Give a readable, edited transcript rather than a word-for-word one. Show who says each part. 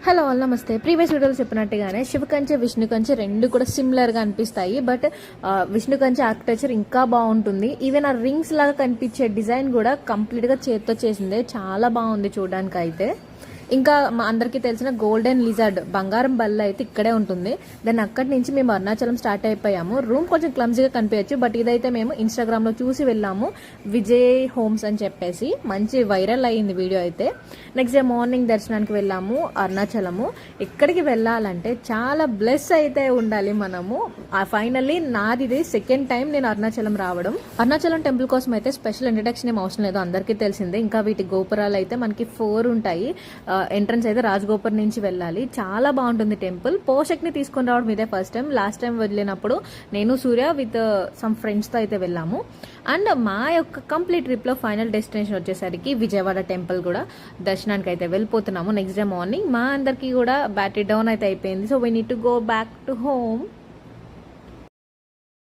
Speaker 1: Hello all నమస్తే. Previous వీడియోలో చెప్పినట్టుగానే శివకంచె విష్ణుకంచె రెండు కూడా సిమిలర్గా అనిపిస్తాయి. బట్ విష్ణుకంచె ఆర్కిటెక్చర్ ఇంకా బాగుంటుంది. ఈవెన్ ఆ రింగ్స్ లాగా కనిపించే డిజైన్ కూడా కంప్లీట్గా చేత్తో చేసిందే. చాలా బాగుంది చూడడానికి అయితే. ఇంకా మా అందరికీ తెలిసిన గోల్డెన్ లిజర్డ్ బంగారం బల్ల అయితే ఇక్కడే ఉంటుంది. దాన్ని అక్కడి నుంచి మేము అరుణాచలం స్టార్ట్ అయిపోయాము. రూమ్ కొంచెం క్లమ్జీగా కనిపించచ్చు, బట్ ఇదైతే మేము ఇన్స్టాగ్రామ్లో చూసి వెళ్ళాము. విజయ్ హోమ్స్ అని చెప్పేసి మంచి వైరల్ అయ్యింది వీడియో అయితే. నెక్స్ట్ డే మార్నింగ్ దర్శనానికి వెళ్ళాము అరుణాచలము. ఎక్కడికి వెళ్ళాలంటే చాలా బ్లెస్ అయితే ఉండాలి మనము. ఫైనల్లీ నాది ఇది సెకండ్ టైం నేను అరుణాచలం రావడం. అరుణాచలం టెంపుల్ కోసం అయితే స్పెషల్ ఇంట్రడక్షన్ ఏం అవసరం లేదు, అందరికీ తెలిసిందే. ఇంకా వీటి గోపురాలు అయితే మనకి 4 ఉంటాయి. ఎంట్రన్స్ అయితే రాజగోపురం నుంచి వెళ్ళాలి. చాలా బాగుంటుంది టెంపుల్. పోషక్ని తీసుకొని రావడం ఇదే ఫస్ట్ టైం. లాస్ట్ టైం వెళ్ళినప్పుడు నేను సూర్య విత్ సమ్ ఫ్రెండ్స్తో అయితే వెళ్ళాము. అండ్ మా యొక్క కంప్లీట్ ట్రిప్లో ఫైనల్ డెస్టినేషన్ వచ్చేసరికి విజయవాడ టెంపుల్ కూడా దర్శనానికి అయితే వెళ్ళిపోతున్నాము. నెక్స్ట్ డే మార్నింగ్ మా అందరికీ కూడా బ్యాటరీ డౌన్ అయితే అయిపోయింది. So we need to go back to home.